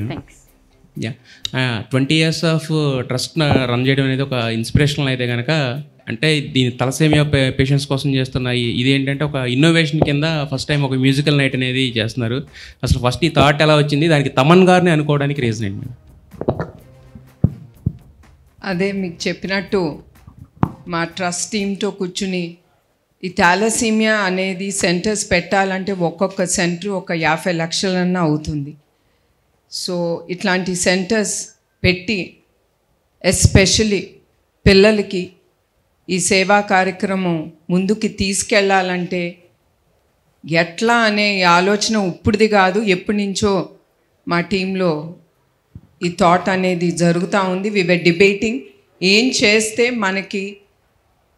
Thanks. Yeah 20 years of trust run చేయడం అనేది ఒక ఇన్స్పిరేషనల్ అయితే కనుక, అంటే దీని తలసేమియా పేషెంట్స్ కోసం చేస్తున్న ఇది ఏంటంటే ఒక ఇన్నోవేషన్ కింద ఫస్ట్ టైం ఒక మ్యూజికల్ నైట్ అనేది చేస్తున్నారు. అసలు ఫస్ట్ ఈ థాట్ ఎలా వచ్చింది, దానికి తమన్ గారిని అనుకోవడానికి రీజన్ ఏంటి? అదే మీకు చెప్పినట్టు మా ట్రస్ట్ టీమ్తో కూర్చుని ఈ థాలసీమియా అనేది సెంటర్స్ పెట్టాలంటే ఒక్కొక్క సెంటర్ ఒక 50 లక్షలన్నా అవుతుంది. సో ఇట్లాంటి సెంటర్స్ పెట్టి ఎస్పెషలీ పిల్లలకి ఈ సేవా కార్యక్రమం ముందుకి తీసుకెళ్ళాలంటే ఎట్లా అనే ఆలోచన ఇప్పుడుది కాదు, ఎప్పటి నుంచో మా టీంలో ఈ థాట్ అనేది జరుగుతూ ఉంది. వి వర్ డిబేటింగ్ ఏం చేస్తే మనకి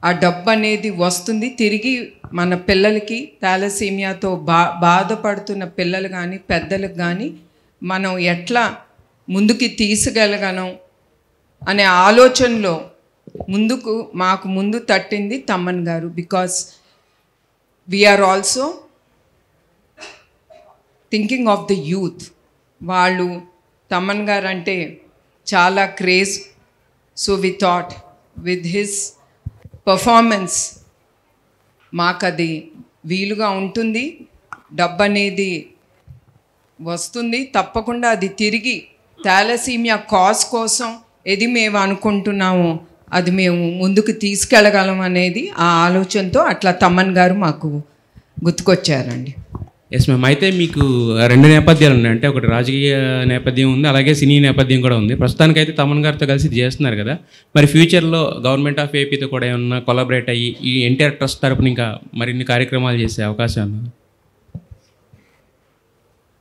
ఆ డబ్బు అనేది వస్తుంది తిరిగి మన పిల్లలకి, థాలసీమియాతో బాధపడుతున్న పిల్లలు కానీ పెద్దలకు కానీ మనం ఎట్లా ముందుకి తీసుకెళ్ళగలం అనే ఆలోచనలో మాకు ముందు తట్టింది Thaman garu. Because we are also thinking of the youth. వాళ్ళు తమన్ గారు అంటే చాలా craze. So we thought with his performance మాకు అది వీలుగా ఉంటుంది, డబ్బు అనేది వస్తుంది, తప్పకుండా అది తిరిగి థాలసీమియా కాజ్ కోసం ఏది మేము అనుకుంటున్నామో అది మేము ముందుకు తీసుకెళ్ళగలం అనేది ఆ ఆలోచనతో అట్లా తమన్ గారు మాకు గుర్తుకొచ్చారండి. Yes ma'am. అయితే మీకు 2 నేపథ్యాలు ఉన్నాయి, అంటే ఒకటి రాజకీయ నేపథ్యం ఉంది, అలాగే సినీ నేపథ్యం కూడా ఉంది. ప్రస్తుతానికైతే తమన్ గారితో కలిసి చేస్తున్నారు కదా, మరి ఫ్యూచర్లో గవర్నమెంట్ ఆఫ్ ఏపీతో కూడా ఏమన్నా కొలాబరేట్ అయ్యి ఈ ఎన్టీఆర్ ట్రస్ట్ తరపున ఇంకా మరిన్ని కార్యక్రమాలు చేసే అవకాశం ఉంది?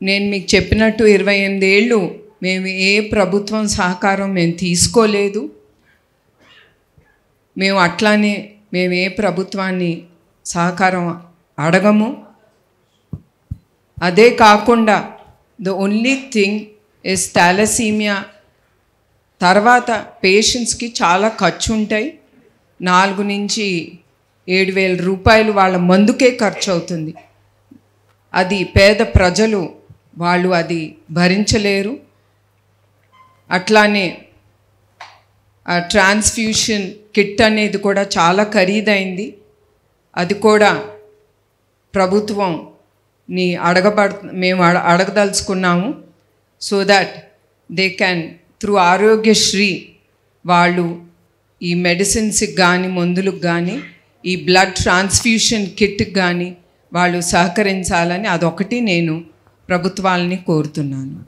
నేను మీకు చెప్పినట్టు 28 ఏళ్ళు మేము ఏ ప్రభుత్వం సహకారం మేము తీసుకోలేదు. మేము అట్లానే మేము ఏ ప్రభుత్వాన్ని సహకారం అడగము. అదే కాకుండా the only thing is thalassemia తర్వాత పేషెంట్స్కి చాలా ఖర్చు ఉంటాయి. 4 నుంచి 7,000 రూపాయలు వాళ్ళ మందుకే ఖర్చు అవుతుంది. అది పేద ప్రజలు వాళ్ళు అది భరించలేరు. అట్లానే ఆ ట్రాన్స్ఫ్యూషన్ కిట్ అనేది కూడా చాలా ఖరీదైంది. అది కూడా ప్రభుత్వంని మేము అడగదలుచుకున్నాము. So that they can through Aarogyasri వాళ్ళు ఈ మెడిసిన్స్కి కానీ మందులకు కానీ ఈ బ్లడ్ ట్రాన్స్ఫ్యూషన్ కిట్కి కానీ వాళ్ళు సహకరించాలని అదొకటి నేను ప్రభుత్వాలని కోరుతున్నాను.